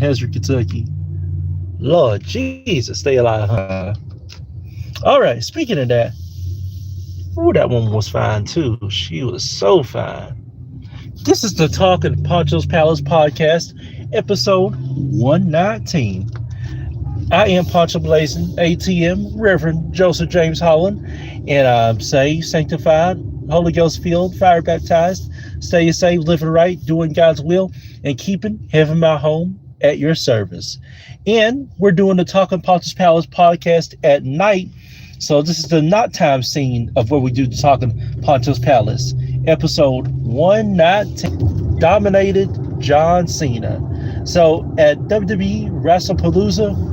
Hezron, Kentucky. Lord Jesus, stay alive, huh? All right, speaking of that, that one was fine too. She was so fine. This is the Talking Poncho's Palace podcast, episode 119. I am Poncho Blazing, ATM, Reverend Joseph James Holland, and I'm saved, sanctified, Holy Ghost filled, fire baptized, stay saved, living right, doing God's will, and keeping heaven my home at your service. And we're doing the Talking Poncho's Palace podcast at night, so this is the nighttime scene of where we do the Talking Poncho's Palace, episode 119, dominated John Cena. So at WWE WrestlePalooza,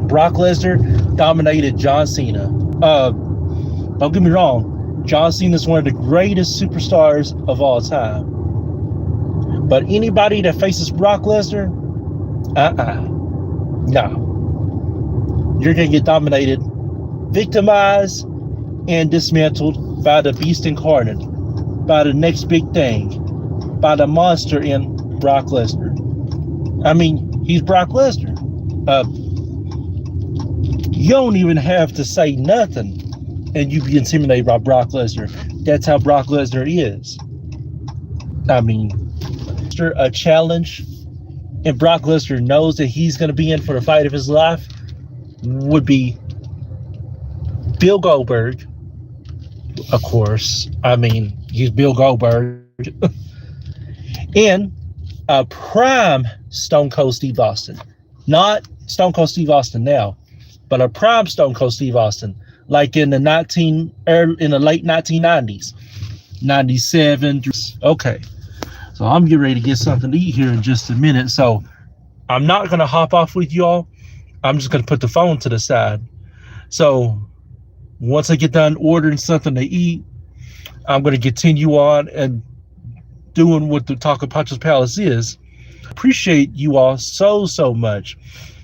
Brock Lesnar dominated John Cena. Don't get me wrong, John Cena is one of the greatest superstars of all time. But anybody that faces Brock Lesnar, no. You're going to get dominated, victimized, and dismantled by the beast incarnate, by the next big thing, by the monster in Brock Lesnar. I mean, he's Brock Lesnar. You don't even have to say nothing and you be intimidated by Brock Lesnar. That's how Brock Lesnar is. I mean, a challenge and Brock Lesnar knows that he's going to be in for the fight of his life would be Bill Goldberg. Of course. I mean, he's Bill Goldberg. And a prime Stone Cold Steve Austin. Not Stone Cold Steve Austin now, but a prime Stone Cold Steve Austin, like in the late 1990s, 97. Okay, so I'm getting ready to get something to eat here in just a minute. So I'm not going to hop off with y'all. I'm just going to put the phone to the side. So once I get done ordering something to eat, I'm going to continue on and doing what the Talking Poncho's Palace is. Appreciate you all so much.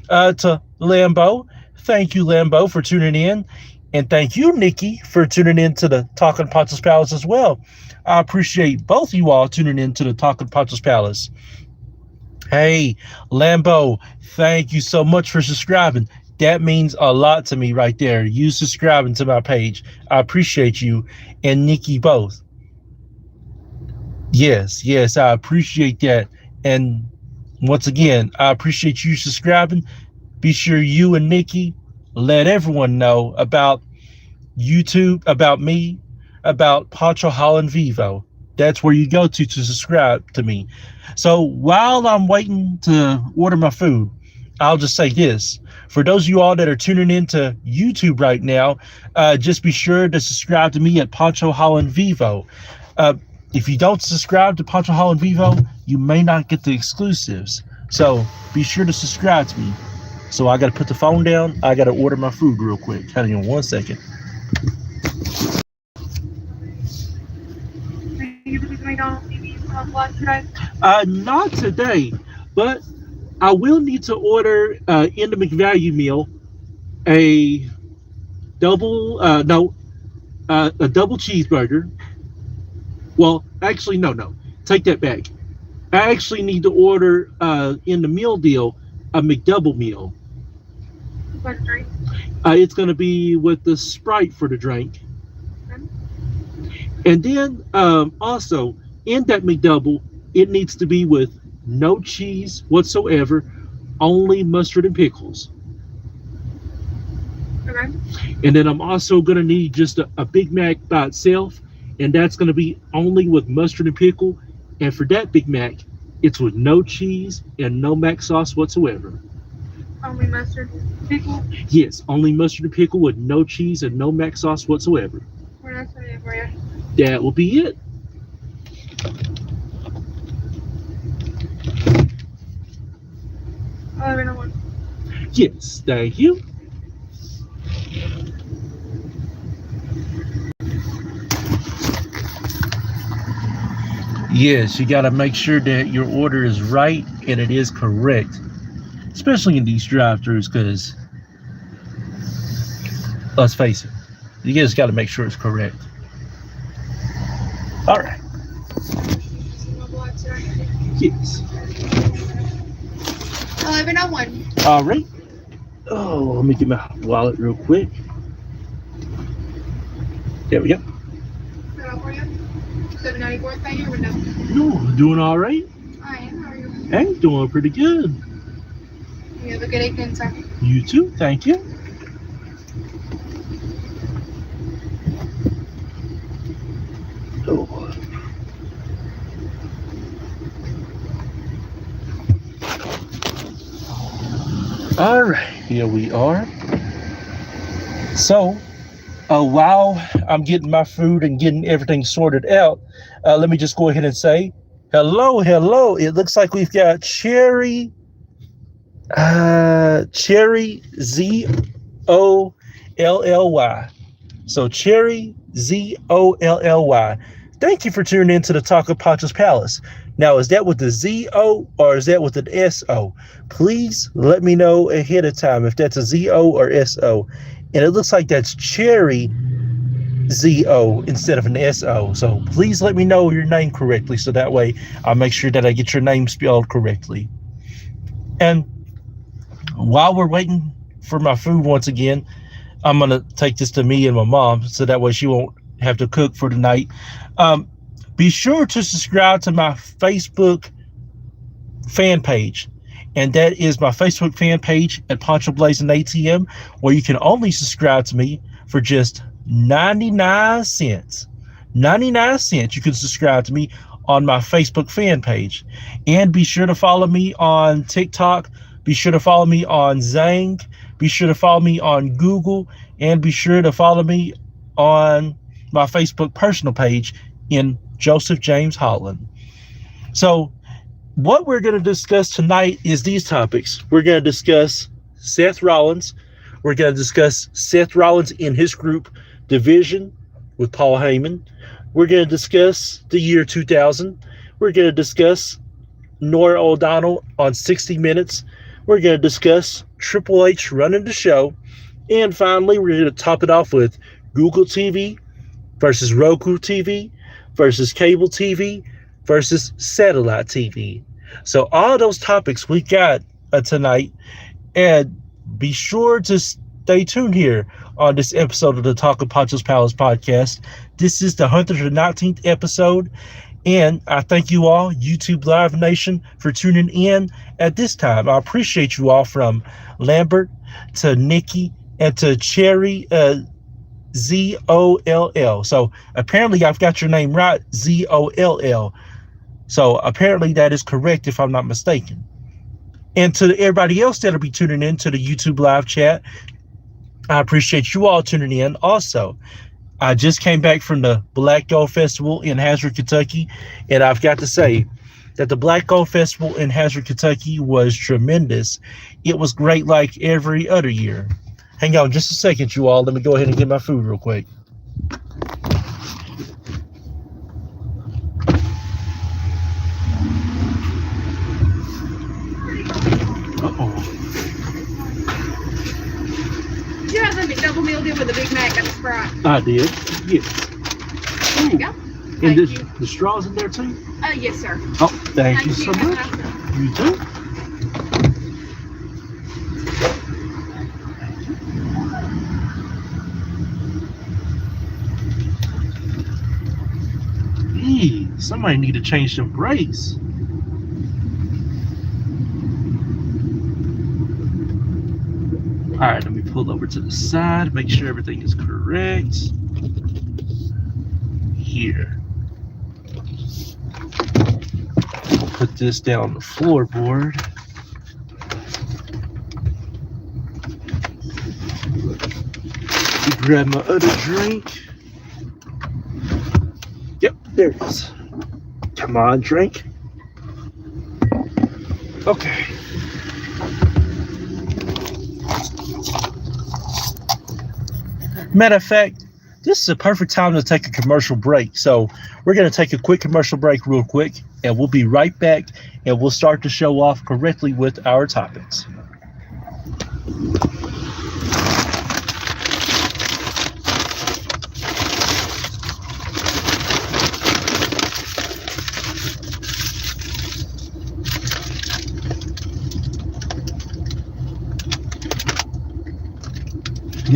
To Lambo, thank you, Lambo, for tuning in. And thank you, Nikki, for tuning in to the Talking Poncho's Palace as well. I appreciate both of you all tuning in to the Talking Poncho's Palace. Hey, Lambo, thank you so much for subscribing. That means a lot to me right there. You subscribing to my page. I appreciate you and Nikki both. Yes, I appreciate that. And once again, I appreciate you subscribing. Be sure you and Nikki let everyone know about YouTube, about me, about Poncho Holland Vivo. That's where you go to subscribe to me. So while I'm waiting to order my food, I'll just say this. For those of you all that are tuning into YouTube right now, just be sure to subscribe to me at Poncho Holland Vivo. If you don't subscribe to Poncho Holland Vivo, you may not get the exclusives. So be sure to subscribe to me. So I got to put the phone down. I got to order my food real quick. Hang on 1 second. Not today, but I will need to order in the McValue meal a double cheeseburger. Well, actually, no. Take that back. I actually need to order in the meal deal a McDouble meal. What drink? It's going to be with the Sprite for the drink. Okay. And then also in that McDouble, it needs to be with no cheese whatsoever, only mustard and pickles. Okay. And then I'm also going to need just a Big Mac by itself, and that's going to be only with mustard and pickle. And for that Big Mac, it's with no cheese and no mac sauce whatsoever. Only mustard and pickle? Yes, only mustard and pickle with no cheese and no mac sauce whatsoever. What else is for you? That will be it. $11.01. Yes, thank you. Yes, you got to make sure that your order is right and it is correct, especially in these drive-thrus, because let's face it, you just got to make sure it's correct. All right. Yes. 1101. All right. Oh, let me get my wallet real quick. There we go. Is that all for you? 794, thank you, or no? No, doing all right. I am, how are you? Hey, doing pretty good. You have a good evening, sir. You too. Thank you. Oh. All right, here we are. So, while I'm getting my food and getting everything sorted out, let me just go ahead and say hello, hello. It looks like we've got Cherry ZOLLY. So Cherry ZOLLY. Thank you for tuning in to the Talk of Poncho's Palace. Now, is that with the ZO or is that with an SO? Please let me know ahead of time if that's a ZO or SO. And it looks like that's Cherry ZO instead of an SO. So please let me know your name correctly so that way I'll make sure that I get your name spelled correctly. And while we're waiting for my food once again, I'm going to take this to me and my mom so that way she won't have to cook for the night. Be sure to subscribe to my Facebook fan page. And that is my Facebook fan page at Poncho Blazing ATM, where you can only subscribe to me for just 99 cents. 99 cents you can subscribe to me on my Facebook fan page. And be sure to follow me on TikTok. Be sure to follow me on Zang. Be sure to follow me on Google. And be sure to follow me on my Facebook personal page in Joseph James Holland. So what we're going to discuss tonight is these topics. We're going to discuss Seth Rollins. We're going to discuss Seth Rollins in his group Division with Paul Heyman. We're going to discuss the year 2000. We're going to discuss Norah O'Donnell on 60 Minutes. We're going to discuss Triple H running the show. And finally, we're going to top it off with Google TV versus Roku TV versus cable TV versus satellite TV. So all those topics we got tonight. And be sure to stay tuned here on this episode of the Talk of Poncho's Palace podcast. This is the 119th episode. And I thank you all, YouTube Live Nation, for tuning in at this time. I appreciate you all from Lambert to Nikki and to Cherry ZOLL. So apparently I've got your name right, ZOLL. So apparently that is correct if I'm not mistaken. And to everybody else that'll be tuning in to the YouTube live chat, I appreciate you all tuning in also. I just came back from the Black Gold Festival in Hazard, Kentucky, and I've got to say that the Black Gold Festival in Hazard, Kentucky was tremendous. It was great like every other year. Hang on just a second, you all. Let me go ahead and get my food real quick. You have the double meal deal with a Big Mac and a Sprite. I did. Yes. There you go. And Thank you. the straws in there too? Yes, sir. Oh, thank you so Have a much. nice day. You too. Hey, somebody need to change them brakes. All right, let me pull over to the side, make sure everything is correct. Here. Put this down on the floorboard. Grab my other drink. Yep, there it is. Come on, drink. Okay. Matter of fact, this is a perfect time to take a commercial break. So we're going to take a quick commercial break real quick, and we'll be right back, and we'll start the show off correctly with our topics. Go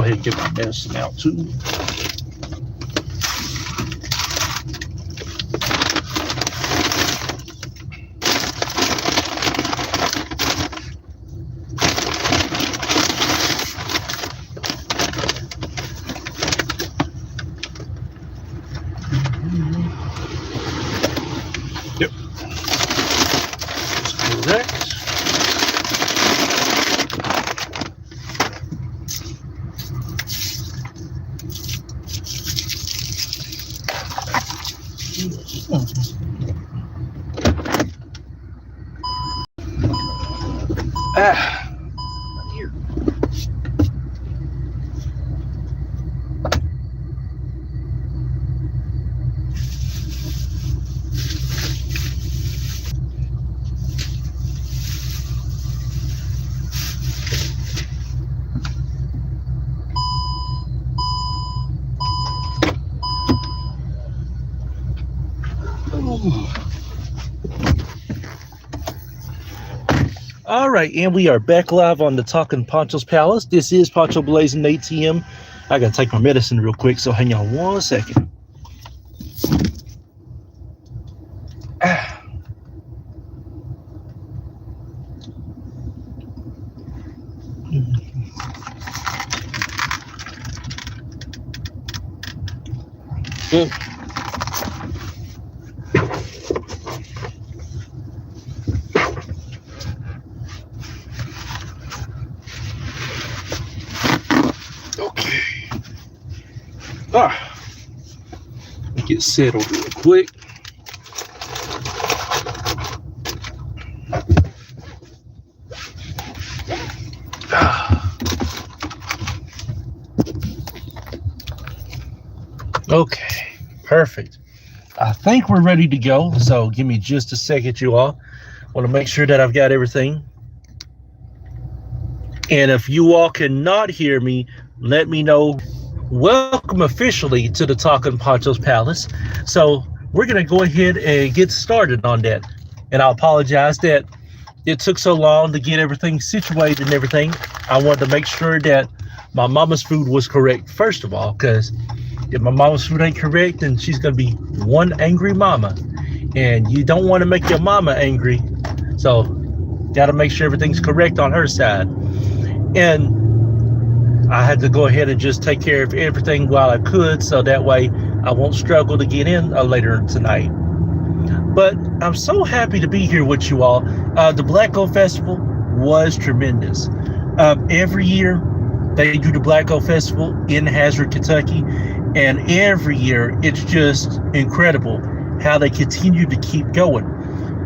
ahead and get my medicine out too. Yep. That's correct. Here. All right, and we are back live on the Talking Poncho's Palace. This is Poncho Blazing ATM. I gotta take my medicine real quick, so hang on 1 second. Okay. Let me get settled real quick. Okay, perfect. I think we're ready to go, so give me just a second, you all. Want to make sure that I've got everything. And if you all cannot hear me, let me know. Welcome officially to the Talking Poncho's Palace. So we're going to go ahead and get started on that. And I apologize that it took so long to get everything situated and everything. I wanted to make sure that my mama's food was correct, first of all, because if my mama's food ain't correct, then she's going to be one angry mama. And you don't want to make your mama angry. So got to make sure everything's correct on her side. And I had to go ahead and just take care of everything while I could, so that way I won't struggle to get in later tonight. But I'm so happy to be here with you all. The Black Gold Festival was tremendous. Every year they do the Black Gold Festival in Hazard, Kentucky, and every year it's just incredible how they continue to keep going.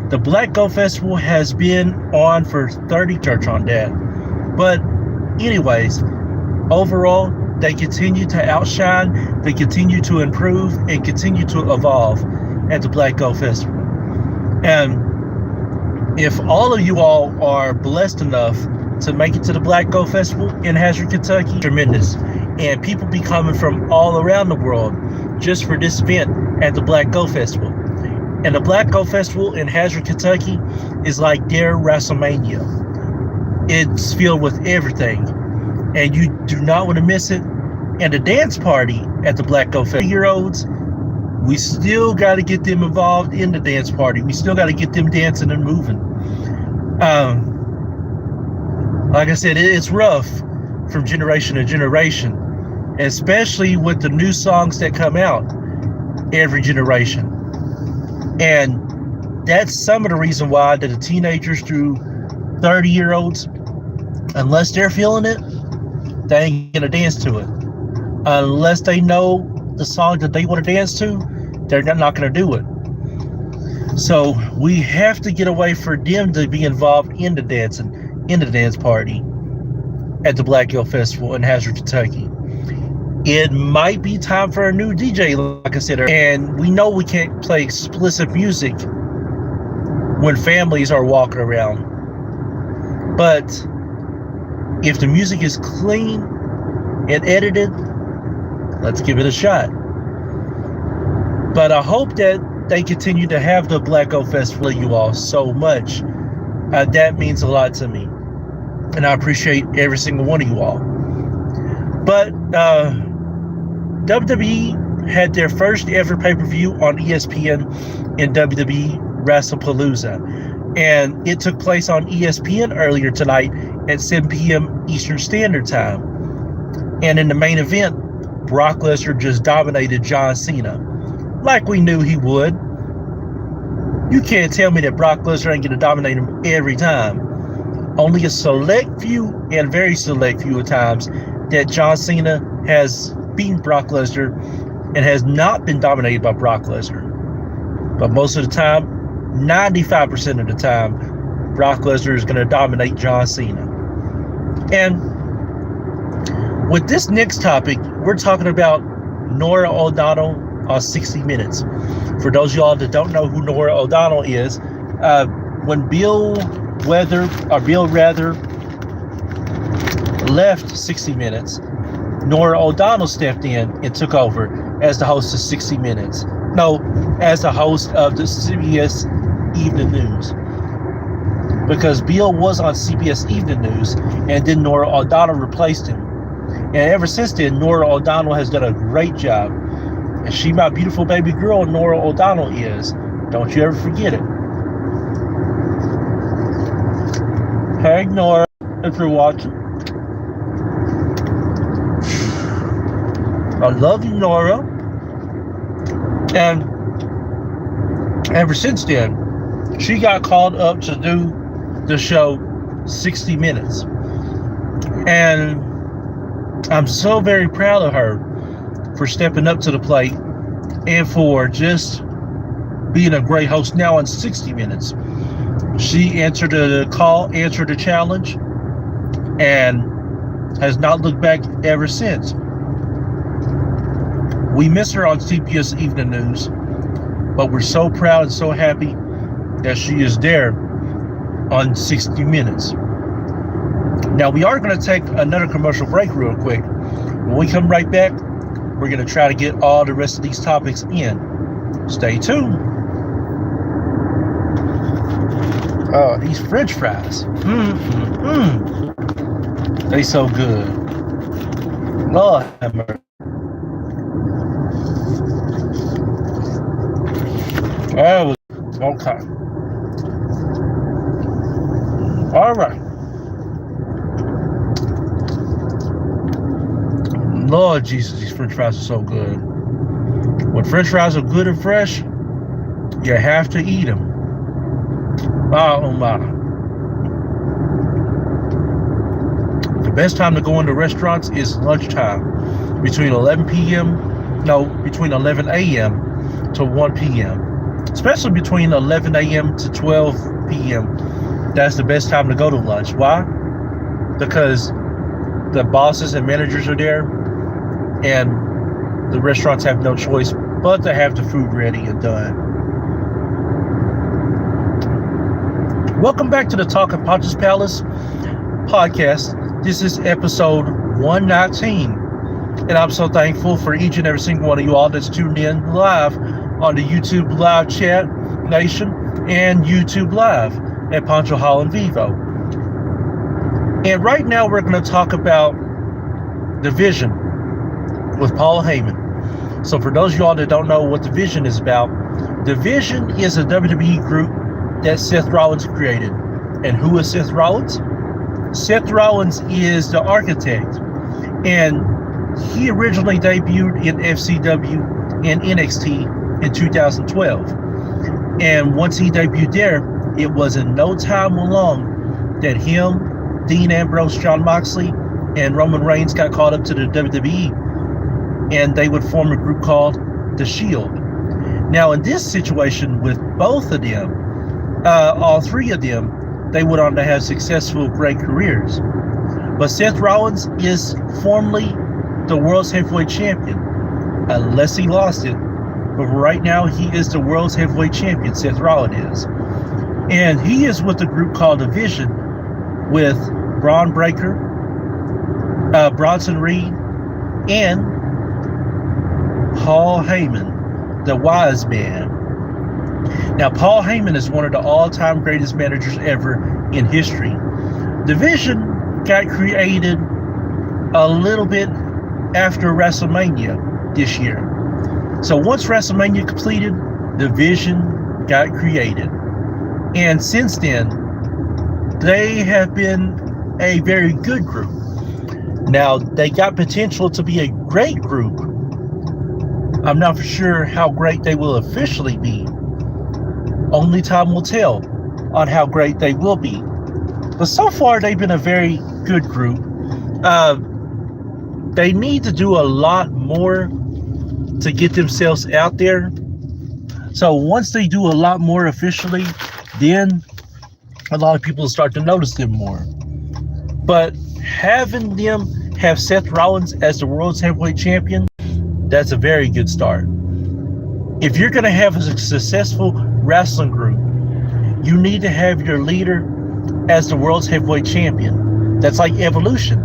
The Black Gold Festival has been on for 30 church on that. But anyways, overall, they continue to outshine, they continue to improve, and continue to evolve at the Black Gold Festival. And if all of you all are blessed enough to make it to the Black Gold Festival in Hazard, Kentucky, tremendous. And people be coming from all around the world just for this event at the Black Gold Festival. And the Black Gold Festival in Hazard, Kentucky is like their WrestleMania. It's filled with everything, and you do not want to miss it. And the dance party at the Black Gold Festival, year-olds, we still got to get them involved in the dance party. We still got to get them dancing and moving. Like I said, it's rough from generation to generation, especially with the new songs that come out every generation. And that's some of the reason why that the teenagers through 30-year-olds, unless they're feeling it, they ain't gonna dance to it. Unless they know the song that they want to dance to, they're not gonna do it. So we have to get away for them to be involved in the dancing, in the dance party at the Black Gold Festival in Hazard, Kentucky. it might be time for a new DJ, like I said earlier. And we know we can't play explicit music when families are walking around. But if the music is clean and edited, let's give it a shot. But I hope that they continue to have the Black Gold Festival, you all, so much. That means a lot to me. And I appreciate every single one of you all. But WWE had their first ever pay-per-view on ESPN in WWE WrestlePalooza. And it took place on ESPN earlier tonight at 7 p.m. Eastern Standard Time. And in the main event, Brock Lesnar just dominated John Cena, like we knew he would. You can't tell me that Brock Lesnar ain't going to dominate him every time. Only a select few and very select few of times that John Cena has beaten Brock Lesnar and has not been dominated by Brock Lesnar. But most of the time, 95% of the time, Brock Lesnar is going to dominate John Cena. And with this next topic, we're talking about Norah O'Donnell on 60 Minutes. For those of y'all that don't know who Norah O'Donnell is, when Bill Rather left 60 Minutes, Norah O'Donnell stepped in and took over as the host of 60 Minutes. No, as the host of the CBS Evening News. Because Bill was on CBS Evening News, and then Norah O'Donnell replaced him. And ever since then, Norah O'Donnell has done a great job. And she my beautiful baby girl, Norah O'Donnell is. Don't you ever forget it. Hey, Norah, if you're watching. I love you, Norah. And ever since then, she got called up to do the show 60 Minutes. And I'm so very proud of her for stepping up to the plate and for just being a great host now on 60 Minutes. She answered the call, answered the challenge, and has not looked back ever since. We miss her on CBS Evening News, but we're so proud and so happy that she is there on 60 Minutes. Now, we are going to take another commercial break real quick. When we come right back, we're going to try to get all the rest of these topics in. Stay tuned. Oh, these French fries. They so good. Lord have mercy. Oh, okay. All right. Lord Jesus, these French fries are so good. When French fries are good and fresh, you have to eat them. Oh my. The best time to go into restaurants is lunchtime. Between 11 a.m. to 1 p.m. Especially between 11 a.m. to 12 p.m. That's the best time to go to lunch. Why? Because the bosses and managers are there, and the restaurants have no choice but to have the food ready and done. Welcome back to the Talking Poncho's Palace podcast. This is episode 119. And I'm so thankful for each and every single one of you all that's tuned in live on the YouTube Live Chat Nation and YouTube Live at Poncho Hall and Vivo. And right now we're going to talk about The Vision with Paul Heyman. So for those of y'all that don't know what The Vision is about, The Vision is a WWE group that Seth Rollins created. And who is Seth Rollins? Seth Rollins is the architect. And he originally debuted in FCW and NXT in 2012. And once he debuted there, it was in no time long that him, Dean Ambrose, Jon Moxley, and Roman Reigns got called up to the WWE, and they would form a group called The Shield. Now, in this situation with both of them, all three of them, they went on to have successful, great careers. But Seth Rollins is formerly the world's heavyweight champion, unless he lost it. But right now, he is the world's heavyweight champion, Seth Rollins is. And he is with a group called Division with Braun Breaker, Bronson Reed, and Paul Heyman, the wise man. Now, Paul Heyman is one of the all-time greatest managers ever in history. Division got created a little bit after WrestleMania this year. So once WrestleMania completed, Division got created. And since then, they have been a very good group. Now, they got potential to be a great group. I'm not for sure how great they will officially be. Only time will tell on how great they will be. But so far, they've been a very good group. They need to do a lot more to get themselves out there. So once they do a lot more officially, then a lot of people start to notice them more. But having them have Seth Rollins as the world's heavyweight champion, that's a very good start. If you're going to have a successful wrestling group, you need to have your leader as the world's heavyweight champion. That's like Evolution.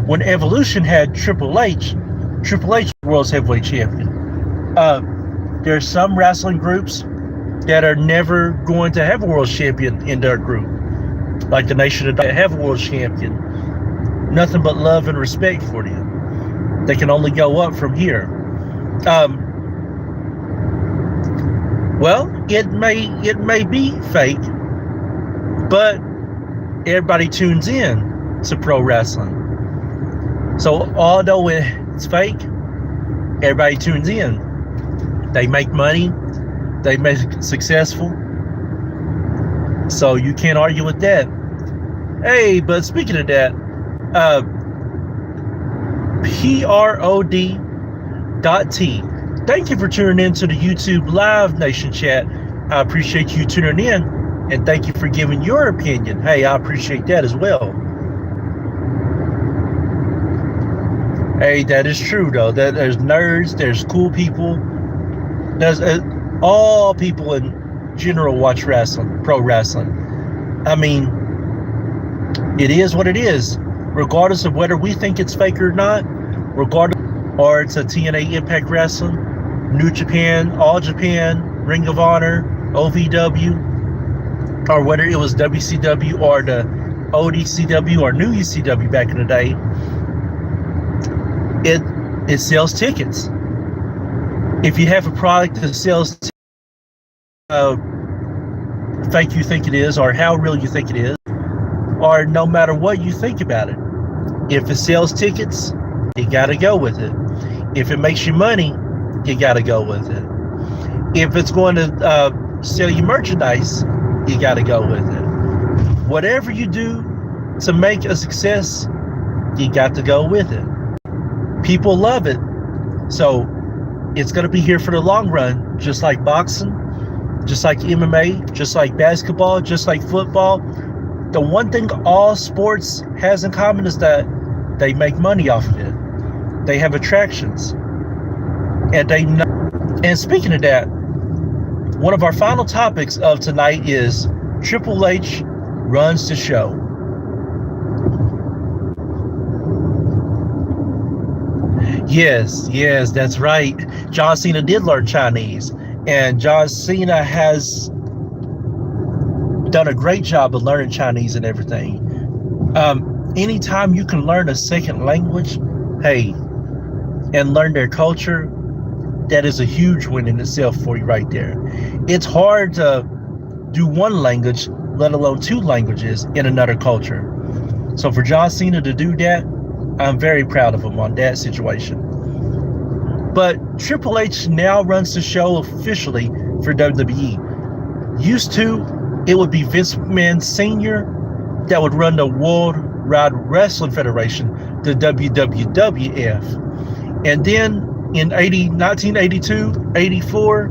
When Evolution had Triple H was the world's heavyweight champion. There are some wrestling groups that are never going to have a world champion in their group. Like the Nation of have a world champion. Nothing but love and respect for them. They can only go up from here. Well, it may be fake, but everybody tunes in to pro wrestling. So although it's fake, everybody tunes in. They make money. They make it successful. So you can't argue with that. Hey, but speaking of that, PROD.T. Thank you for tuning in to the YouTube Live Nation chat. I appreciate you tuning in, and thank you for giving your opinion. Hey, I appreciate that as well. Hey, that is true though. That there's nerds, there's cool people, there's all people in general watch wrestling, pro wrestling. I mean, it is what it is, regardless of whether we think it's fake or not. Regardless, or it's a TNA Impact Wrestling, New Japan, All Japan, Ring of Honor, OVW, or whether it was WCW or the ODCW or New ECW back in the day. It sells tickets. If you have a product that sells fake you think it is, or how real you think it is, or no matter what you think about it, if it sells tickets, you gotta go with it. If it makes you money, you gotta go with it. If it's going to sell you merchandise, you gotta go with it. Whatever you do to make a success, you got to go with it. People love it. So it's going to be here for the long run, just like boxing, just like MMA, just like basketball, just like football. The one thing all sports has in common is that they make money off of it. They have attractions. And they know. And speaking of that, one of our final topics of tonight is Triple H runs the show. Yes, that's right. John Cena did learn Chinese, and John Cena has done a great job of learning Chinese and everything. Anytime you can learn a second language, hey, and learn their culture, that is a huge win in itself for you right there. It's hard to do one language, let alone two languages in another culture. So for John Cena to do that, I'm very proud of him on that situation. But Triple H now runs the show officially for WWE. Used to, it would be Vince McMahon Sr. that would run the World Wide Wrestling Federation, the WWF. And then in 1982, 84,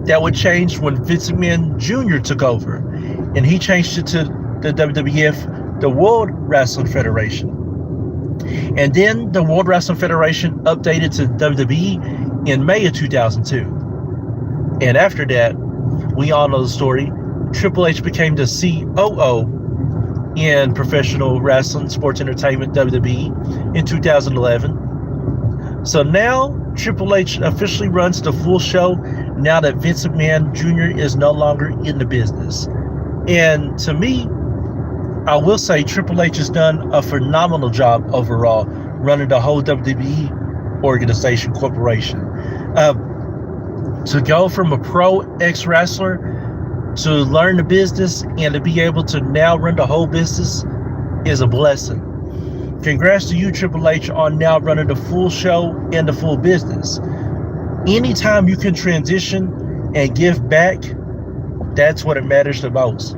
that would change when Vince McMahon Jr. took over. And he changed it to the WWF, the World Wrestling Federation. And then the World Wrestling Federation updated to WWE in May of 2002. And after that, we all know the story. Triple H became the COO in professional wrestling, sports entertainment, WWE, in 2011. So now Triple H officially runs the full show now that Vince McMahon Jr. is no longer in the business. And to me, I will say Triple H has done a phenomenal job overall running the whole WWE organization, corporation. To go from a pro ex-wrestler to learn the business and to be able to now run the whole business is a blessing. Congrats to you, Triple H, on now running the full show and the full business. Anytime you can transition and give back, that's what it matters the most.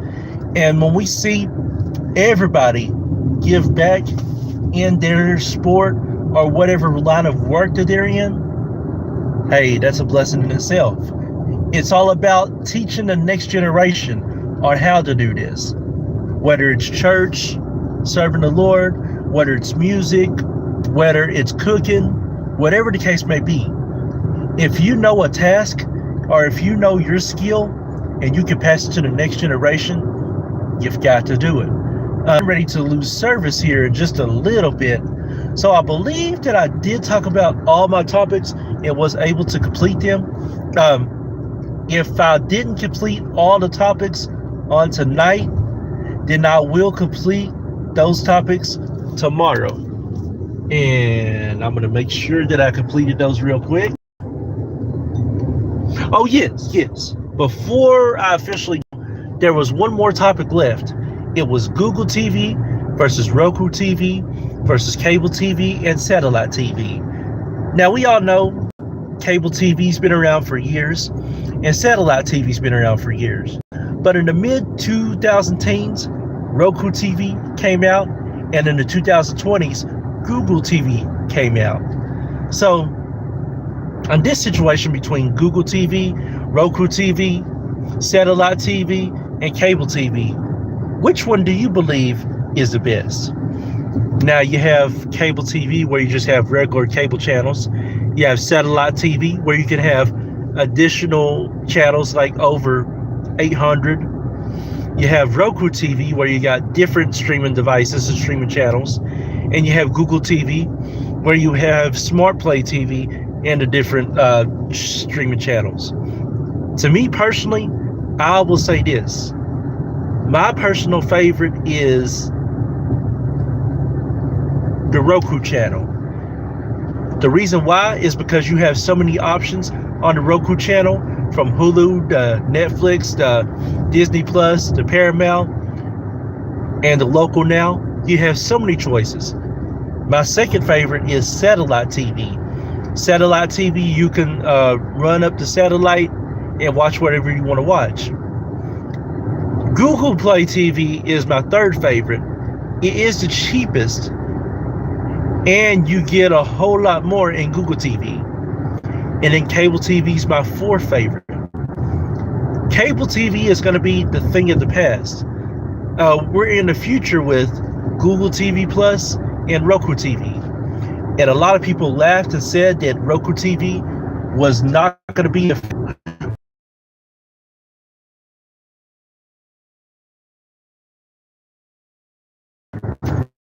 And when we see everybody give back in their sport or whatever line of work that they're in, hey, that's a blessing in itself. It's all about teaching the next generation on how to do this. Whether it's church, serving the Lord, whether it's music, whether it's cooking, whatever the case may be. If you know a task or if you know your skill and you can pass it to the next generation, you've got to do it. I'm ready to lose service here in just a little bit. So I believe that I did talk about all my topics and was able to complete them. If I didn't complete all the topics on tonight, then I will complete those topics tomorrow. And I'm going to make sure that I completed those real quick. Oh, yes. Before I officially, there was one more topic left. It was Google TV versus Roku TV versus cable TV and satellite TV. Now, we all know cable TV's been around for years and satellite TV's been around for years. But in the mid-2010s, Roku TV came out, and in the 2020s, Google TV came out. So, in this situation between Google TV, Roku TV, satellite TV, and cable TV, which one do you believe is the best? Now, you have cable TV where you just have regular cable channels. You have satellite TV where you can have additional channels like over 800. You have Roku TV where you got different streaming devices and streaming channels. And you have Google TV where you have Smart Play TV and the different streaming channels. To me personally, I will say this. My personal favorite is the Roku channel. The reason why is because you have so many options on the Roku channel, from Hulu to Netflix to Disney Plus to Paramount and the local now. You have so many choices. My second favorite is satellite TV. Satellite TV, you can run up the satellite and watch whatever you want to watch. Google Play TV is my third favorite. It is the cheapest, and you get a whole lot more in Google TV. And then cable TV is my fourth favorite. Cable TV is going to be the thing of the past. We're in the future with Google TV Plus and Roku TV. And a lot of people laughed and said that Roku TV was not going to be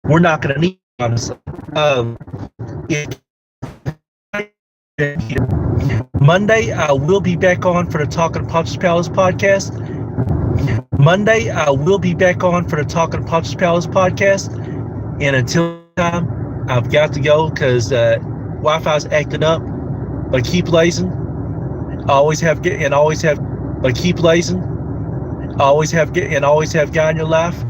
we're not going to need, honestly. Monday, I will be back on for the Talking Poncho's Palace podcast. And until time, I've got to go because Wi-Fi's acting up. But keep blazing. Always have God in your life.